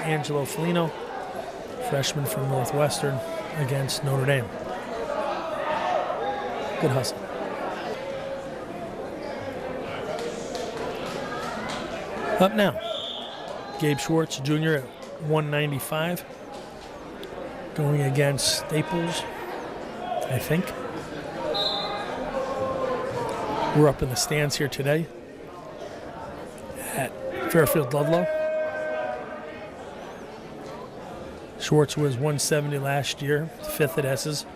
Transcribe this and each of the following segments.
Angelo Felino, freshman from Northwestern, against Notre Dame. Good hustle. Up now, Gabe Schwartz Jr. at 195, going against Staples, I think. We're up in the stands here today at Fairfield Ludlowe. Schwartz was 170 last year, 5th at S's.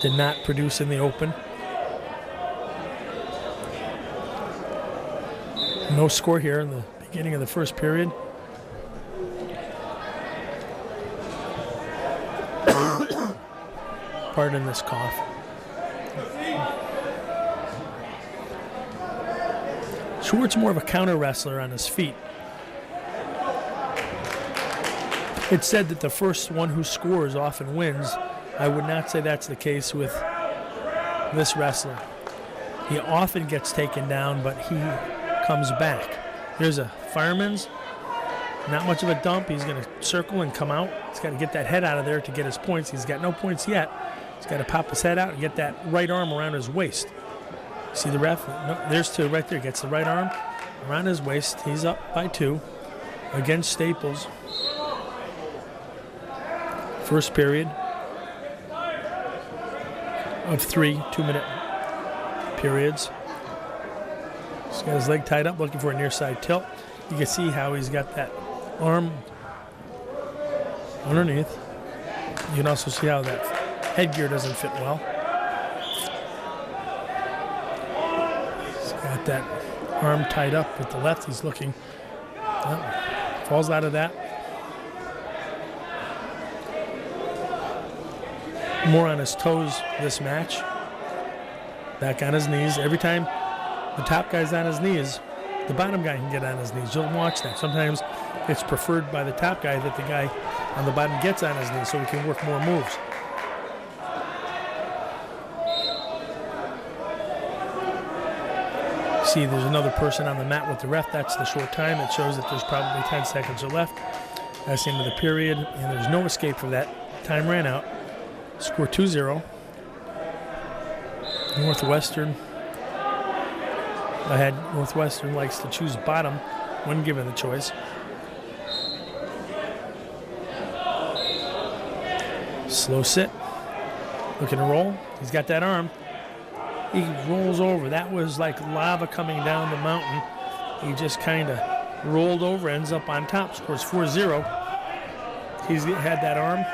Did not produce in the Open. No score here in the beginning of the first period. Pardon this cough. Schwartz more of a counter wrestler on his feet. It's said that the first one who scores often wins. I would not say that's the case with this wrestler. He often gets taken down, but he comes back. Here's a fireman's. Not much of a dump. He's going to circle and come out. He's got to get that head out of there to get his points. He's got no points yet. He's got to pop his head out and get that right arm around his waist. See the ref? No, there's 2 right there. Gets the right arm around his waist. He's up by 2 against Staples. First period of 3 2-minute periods. He's got his leg tied up, looking for a near side tilt. You can see how he's got that arm underneath. You can also see how that headgear doesn't fit well. He's got that arm tied up with the left. He's looking. Falls out of that. More on his toes this match. Back on his knees. Every time the top guy's on his knees, the bottom guy can get on his knees. You'll watch that. Sometimes it's preferred by the top guy that the guy on the bottom gets on his knees so he can work more moves. See, there's another person on the mat with the ref. That's the short time. It shows that there's probably 10 seconds left. That's the end of the period, and there's no escape for that. Time ran out. Score 2-0. Northwestern. Northwestern likes to choose bottom when given the choice. Slow sit. Looking to roll. He's got that arm. He rolls over. That was like lava coming down the mountain. He just kind of rolled over, ends up on top, scores 4-0. He's had that arm.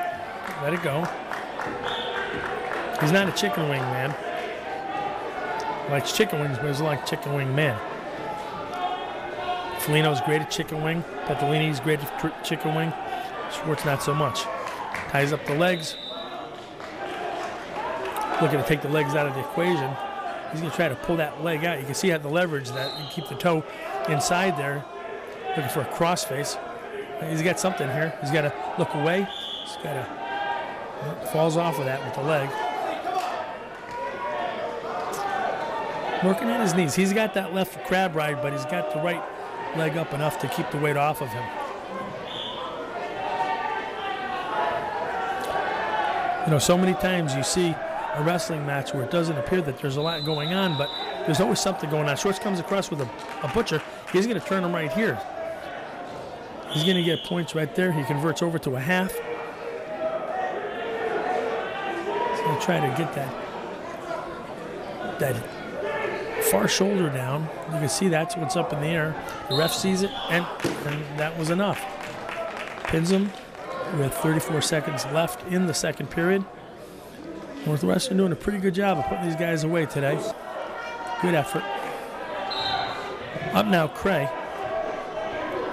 Let it go. He's not a chicken wing man. He likes chicken wings, but he's like chicken wing man. Felino's great at chicken wing. Pettolini's great at chicken wing. Schwartz not so much. Ties up the legs. Looking to take the legs out of the equation. He's going to try to pull that leg out. You can see how the leverage that and keep the toe inside there. Looking for a crossface. He's got something here. He's got to look away. He's got to falls off of that with the leg. Working on his knees. He's got that left crab ride, but he's got the right leg up enough to keep the weight off of him. You know, so many times you see a wrestling match where it doesn't appear that there's a lot going on, but there's always something going on. Schwartz comes across with a butcher. He's going to turn him right here. He's going to get points right there. He converts over to a half. He's going to try to get that far shoulder down. You can see that's what's up in the air. The ref sees it, and that was enough. Pins him with 34 seconds left in the second period. Northwestern doing a pretty good job of putting these guys away today. Good effort. Up now, Cray.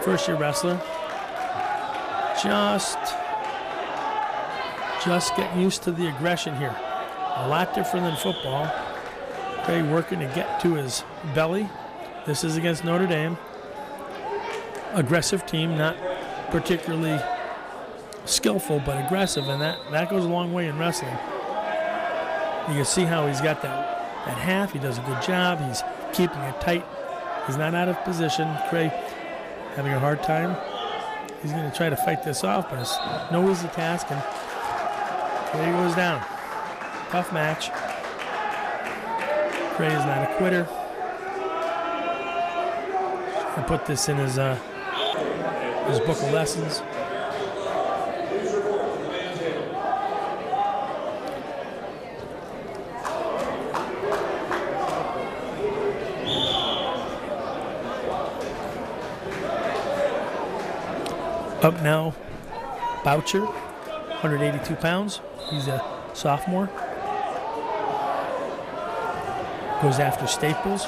First-year wrestler. Just getting used to the aggression here. A lot different than football. Cray working to get to his belly. This is against Notre Dame. Aggressive team, not particularly skillful, but aggressive, and that goes a long way in wrestling. You can see how he's got that half. He does a good job. He's keeping it tight. He's not out of position. Cray having a hard time. He's going to try to fight this off, but it's no easy task, and there he goes down. Tough match. Gray is not a quitter. I'll put this in his book of lessons. Up now, Boucher, 182 pounds. He's a sophomore. Goes after Staples.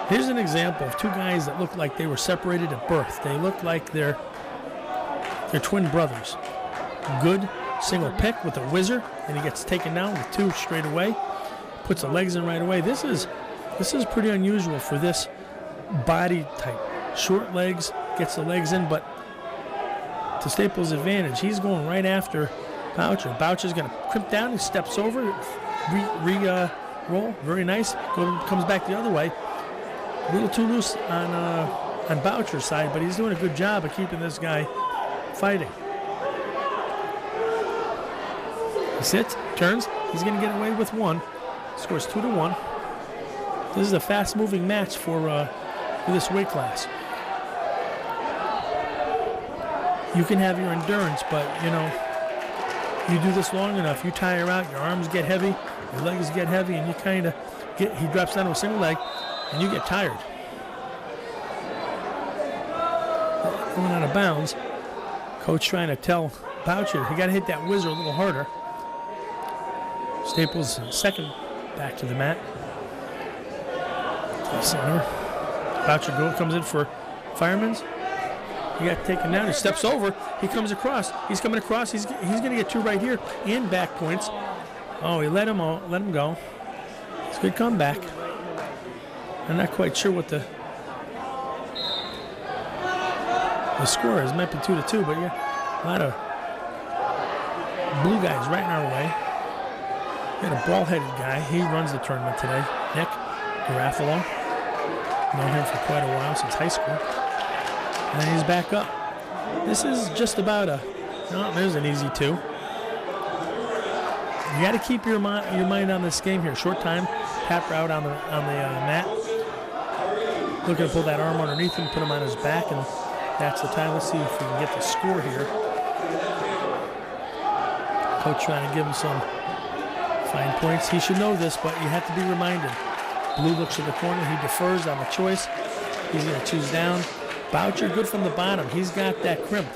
Here's an example of two guys that look like they were separated at birth. They look like they're twin brothers. Good single pick with a whizzer, and he gets taken down with two straight away. Puts the legs in right away. This is pretty unusual for this body type. Short legs, gets the legs in, but to Staples' advantage, he's going right after Boucher. Boucher's going to crimp down, he steps over, roll, very nice, comes back the other way. A little too loose on Boucher's side, but he's doing a good job of keeping this guy fighting. He sits, turns, he's going to get away with one, scores 2-1. This is a fast-moving match for this weight class. You can have your endurance, but you do this long enough, you tire out, your arms get heavy, your legs get heavy, and you kind of he drops down to a single leg, and you get tired. Going out of bounds. Coach trying to tell Boucher, you got to hit that whizzer a little harder. Staples second back to the mat. To the center. Boucher comes in for Fireman's. He got taken down. He steps over. He comes across. He's coming across. He's going to get two right here and back points. Oh, he let him go. It's a good comeback. I'm not quite sure what the score is. It might be 2-2, but yeah, a lot of blue guys right in our way. We had a bald-headed guy. He runs the tournament today. Nick Garofalo. Known him for quite a while, since high school. And he's back up. This is just about there's an easy 2. You got to keep your mind on this game here. Short time, tap route on the mat. Looking to pull that arm underneath him, put him on his back, and that's the time. Let's see if we can get the score here. Coach trying to give him some fine points. He should know this, but you have to be reminded. Blue looks at the corner. He defers on the choice. He's going to choose down. Boucher good from the bottom. He's got that crimp.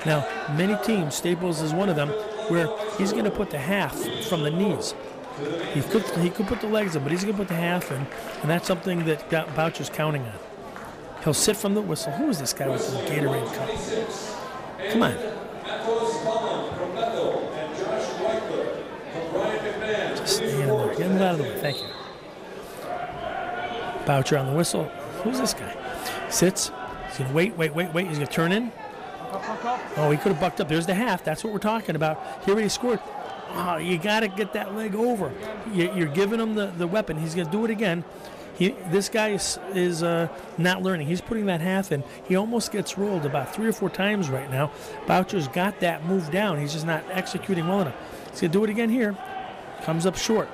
Now, many teams, Staples is one of them, where he's going to put the half from the knees. He could put the legs in, but he's going to put the half in, and that's something that Boucher's counting on. He'll sit from the whistle. Who is this guy with the Gatorade cup? Come on. Just stay in there. Get him out of the way. Thank you. Boucher on the whistle. Who's this guy? Sits. He's going to wait. He's going to turn in. Oh, he could have bucked up. There's the half. That's what we're talking about. He already scored. Oh, you got to get that leg over. You're giving him the weapon. He's going to do it again. This guy is not learning. He's putting that half in. He almost gets rolled about 3 or 4 times right now. Boucher's got that move down. He's just not executing well enough. He's going to do it again here. Comes up short.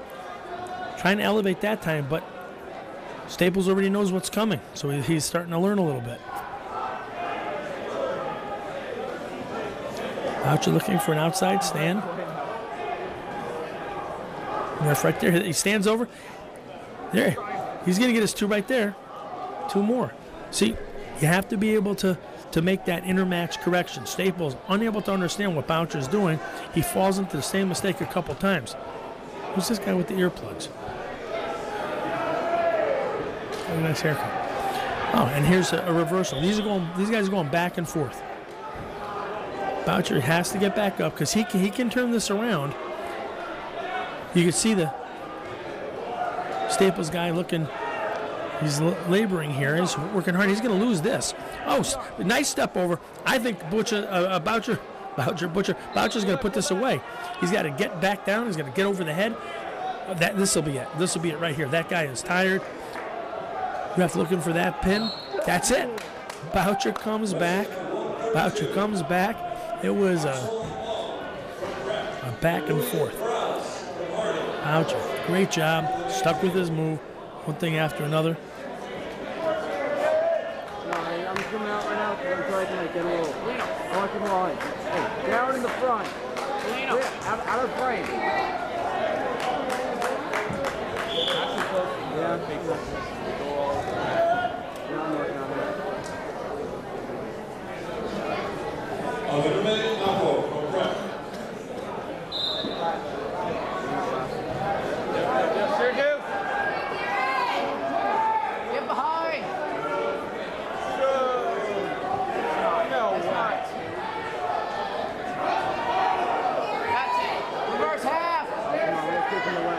Trying to elevate that time, but Staples already knows what's coming, so he's starting to learn a little bit. Boucher looking for an outside stand. Ref right there. He stands over. There. He's going to get his 2 right there. 2 more. See, you have to be able to make that intermatch correction. Staples unable to understand what Boucher's doing. He falls into the same mistake a couple times. Who's this guy with the earplugs? Oh, nice haircut. Oh, and here's a reversal. These guys are going back and forth. Boucher has to get back up because he can turn this around. You can see the Staples guy looking. He's laboring here. He's working hard. He's going to lose this. Oh, nice step over. I think Boucher's going to put this away. He's got to get back down. He's going to get over the head. This will be it. This will be it right here. That guy is tired. Ref looking for that pin. That's it. Boucher comes back. It was a back and forth. Boucher, great job. Stuck with his move. One thing after another. I'm coming out right now because I'm trying to get a little. I want you line. Hey, down in the front. Out of frame. Yeah, I'm working on that. Yes, sir, do. Get behind. No, what? That's it. Reverse half. Come on, let's keep him away.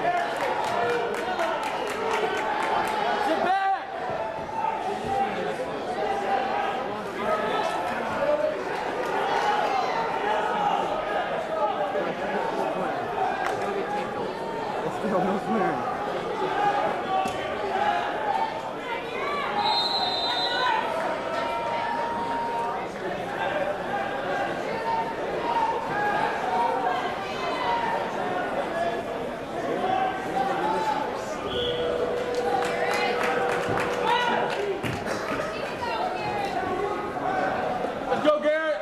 Sit back. Let's go, no swearing. Let's go, Garrett.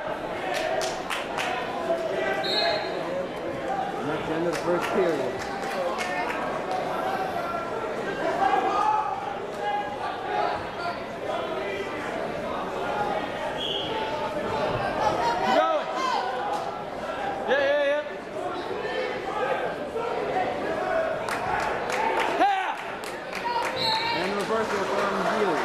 And that's the end of the first period. Keep going. Yeah. Half. And the reversal from Healy.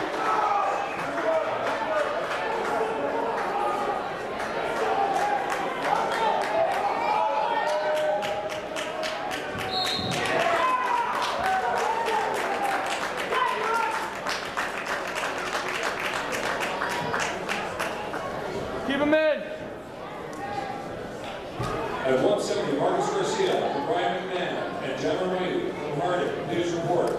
Keep him in. At 170, Marcus Garcia from Brian McMahon and John Riley from Harding. News report.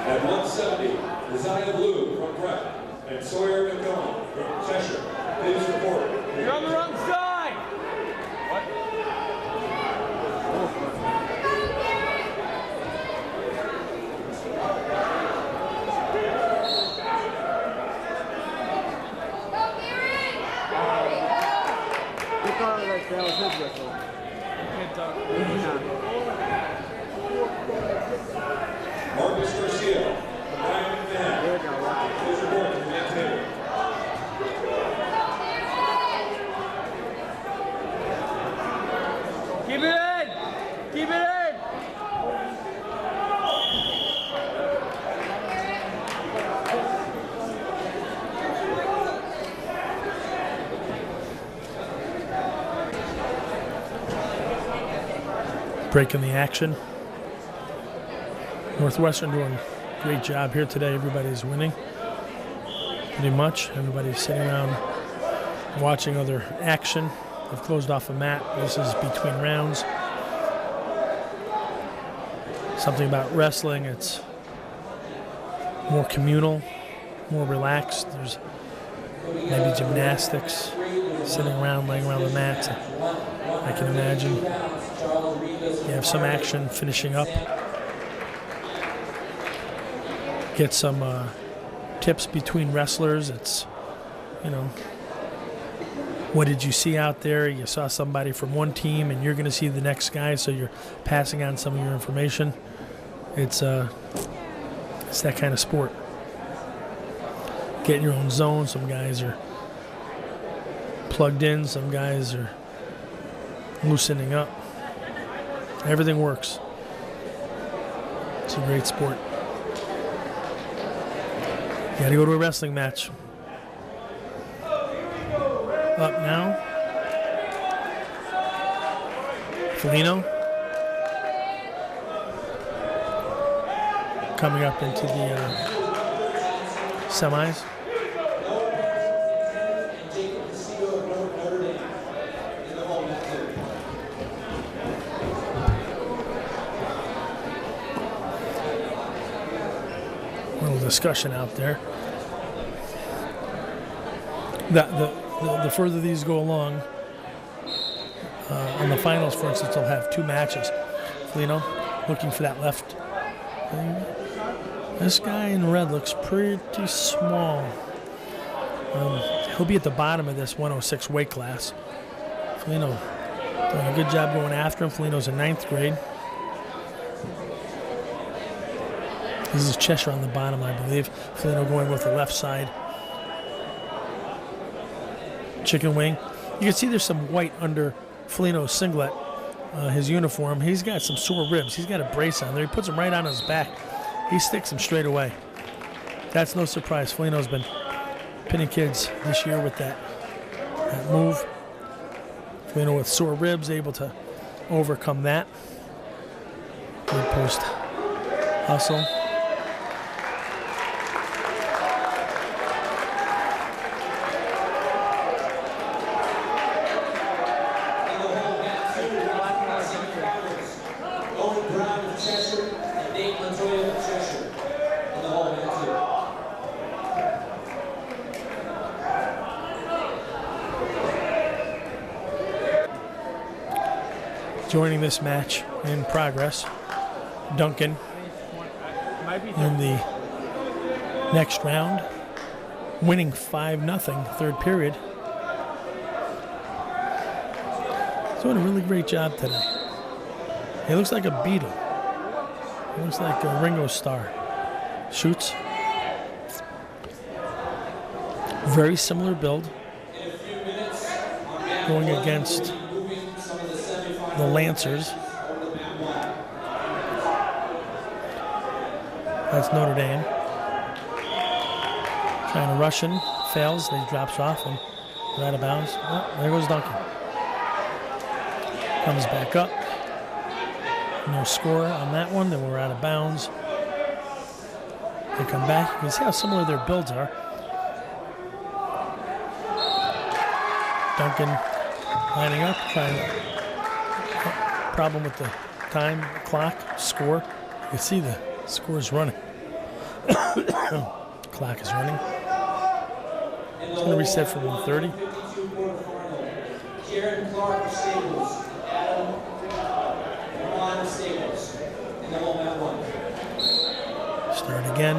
At 170, Desire Blue from Brett and Sawyer McDonald from Cheshire. News report. You're on the wrong side. What? He called it like that was his whistle. Marcus Garcia from Brian McMahon. There we go. News report from the main table. Keep it in! Keep it in! Breaking the action. Northwestern doing a great job here today. Everybody's winning. Pretty much. Everybody's sitting around watching other action. They've closed off a mat. This is between rounds. Something about wrestling, it's more communal, more relaxed. There's maybe gymnastics, sitting around, laying around the mats. I can imagine. You have some action finishing up. Get some tips between wrestlers. It's, you know, what did you see out there? You saw somebody from one team and you're going to see the next guy, so you're passing on some of your information. It's that kind of sport. Get in your own zone. Some guys are plugged in. Some guys are loosening up. Everything works. It's a great sport. You got to go to a wrestling match. Up now. Felino. coming up into the semis. Little discussion out there. The further these go along, on the finals, for instance, they'll have 2 matches. Felino looking for that left thing. This guy in red looks pretty small. He'll be at the bottom of this 106 weight class. Felino doing a good job going after him. Felino's in 9th grade. This is Cheshire on the bottom, I believe. Felino going with the left side. Chicken wing. You can see there's some white under Felino's singlet, his uniform. He's got some sore ribs. He's got a brace on there. He puts him right on his back. He sticks him straight away. That's no surprise. Felino's been pinning kids this year with that move. Felino with sore ribs, able to overcome that. Good post hustle. Joining this match in progress, Duncan in the next round, winning 5-0, third period. He's doing a really great job today. He looks like a Beatle. He looks like a Ringo Starr. Shoots. Very similar build. Going against the Lancers. That's Notre Dame. Trying to rush in, fails, then he drops off and we're out of bounds. Oh, there goes Duncan. Comes back up. No score on that one, then we're out of bounds. They come back. You can see how similar their builds are. Duncan lining up, trying to problem with the time clock score. You can see the score is running. Clock is running. It's going to reset for 1:30. Start again.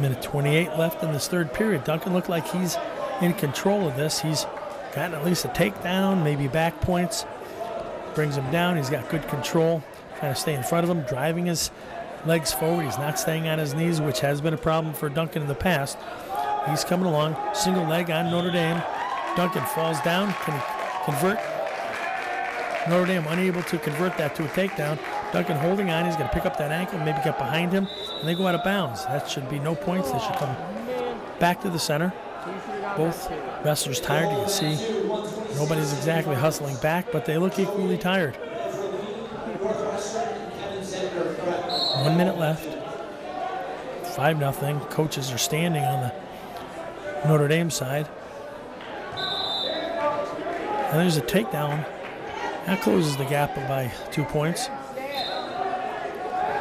Minute 28 left in this third period. Duncan looked like he's in control of this. He's gotten at least a takedown, maybe back points. Brings him down. He's got good control. Trying to stay in front of him, driving his legs forward. He's not staying on his knees, which has been a problem for Duncan in the past. He's coming along. Single leg on Notre Dame. Duncan falls down. Can he convert? Notre Dame unable to convert that to a takedown. Duncan holding on. He's going to pick up that ankle, maybe get behind him, and they go out of bounds. That should be no points. They should come back to the center. Both wrestlers tired. You can see nobody's exactly hustling back, but they look equally tired. 1 minute left. 5-0. Coaches are standing on the Notre Dame side. And there's a takedown. That closes the gap by 2 points.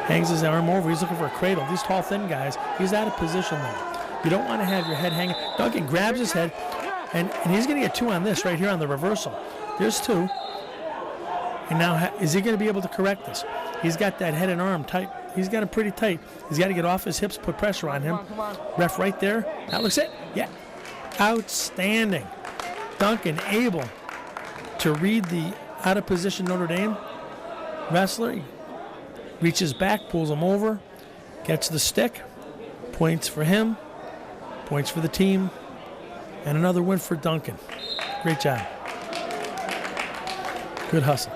Hangs his arm over. He's looking for a cradle. These tall, thin guys, he's out of position there. You don't want to have your head hanging. Duncan grabs his head, and he's going to get 2 on this right here on the reversal. There's 2. And now, is he going to be able to correct this? He's got that head and arm tight. He's got it pretty tight. He's got to get off his hips, put pressure on him. Come on. Ref right there. That looks it. Yeah. Outstanding. Duncan able to read the out-of-position Notre Dame wrestler. He reaches back, pulls him over, gets the stick. Points for him. Points for the team. And another win for Duncan. Great job. Good hustle.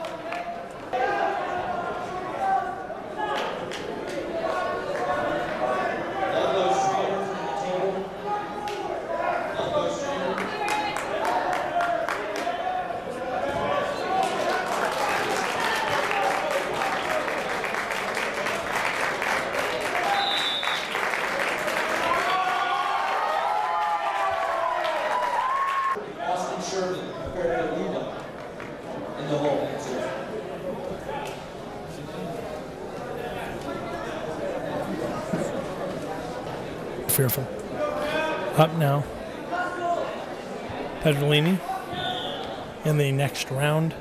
Fairfield. Up now. Pedrolini in the next round,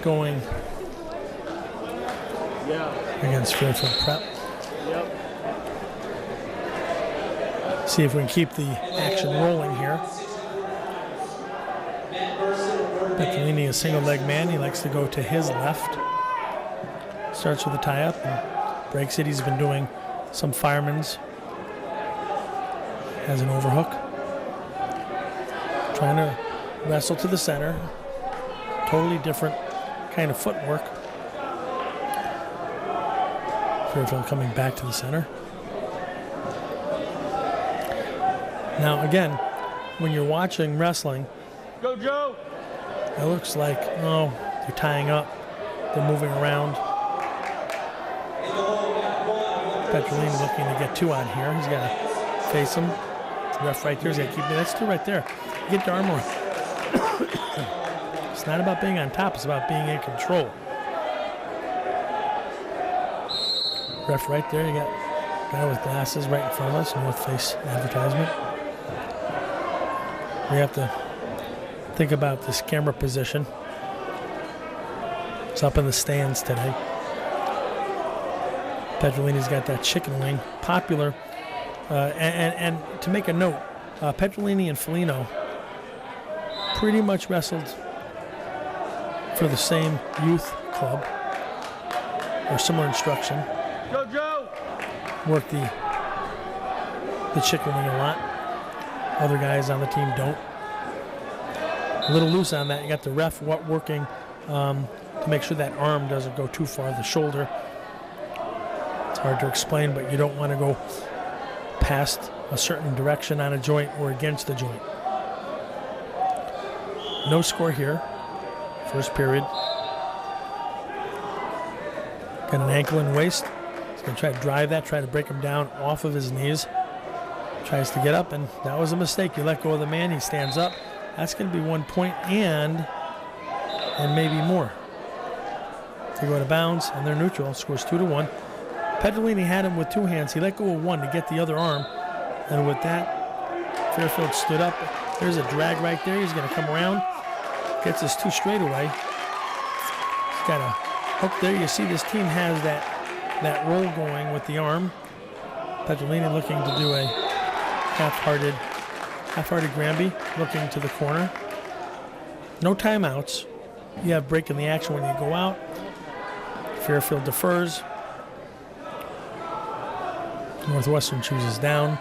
going against Fairfield Prep. See if we can keep the action rolling here. Pedrolini, a single leg man. He likes to go to his left. Starts with a tie-up and breaks it. He's been doing some firemen's. Has an overhook. Trying to wrestle to the center. Totally different kind of footwork. Fairfield coming back to the center. Now again, when you're watching wrestling, Go, Joe! it looks like, oh, they're tying up. They're moving around. Pedrolini looking to get two on here. He's got to face him. Ref right there. He's got to keep it. That's two right there. Get the arm on. It's not about being on top. It's about being in control. Ref right there. You got a guy with glasses right in front of us. North Face advertisement. We have to think about this camera position. It's up in the stands today. Pedrolini's got that chicken wing. Popular. And to make a note, Pedrolini and Felino pretty much wrestled for the same youth club or similar instruction. Go, Joe! Worked the chicken wing a lot. Other guys on the team don't. A little loose on that. You got the ref working to make sure that arm doesn't go too far, the shoulder. It's hard to explain, but you don't want to go past a certain direction on a joint or against the joint. No score here. First period. Got an ankle and waist. He's going to try to drive that, try to break him down off of his knees. Tries to get up, and that was a mistake. You let go of the man, he stands up. That's going to be 1 point and maybe more. They go out of bounds, and they're neutral. Scores 2-1. Pedrolini had him with two hands. He let go of one to get the other arm. And with that, Fairfield stood up. There's a drag right there. He's going to come around. Gets his two straight away. He's got a hook there. You see this team has that roll going with the arm. Pedrolini looking to do a half-hearted Granby, looking to the corner. No timeouts. You have break in the action when you go out. Fairfield defers. Northwestern chooses down.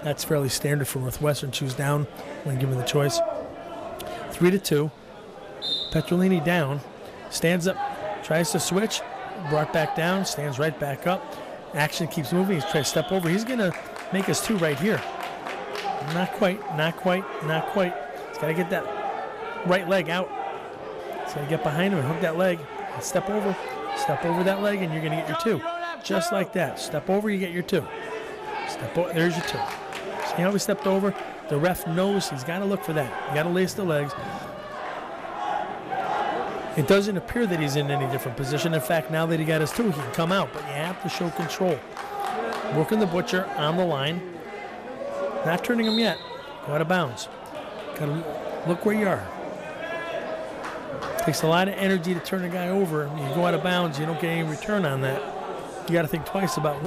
That's fairly standard for Northwestern. Choose down when given the choice. 3-2. Pedrolini down. Stands up. Tries to switch. Brought back down. Stands right back up. Action keeps moving. He's trying to step over. He's going to make his two right here. Not quite. Not quite. Not quite. He's got to get that right leg out. He's got to get behind him and hook that leg. And step over. Step over that leg, and you're going to get your two. Just like that. Step over, you get your two. Step over, there's your two. See how he stepped over? The ref knows he's got to look for that. You got to lace the legs. It doesn't appear that he's in any different position. In fact, now that he got his two, he can come out, but you have to show control. Working the butcher on the line. Not turning him yet. Go out of bounds. Got to look where you are. Takes a lot of energy to turn a guy over. You go out of bounds, you don't get any return on that. You got to think twice about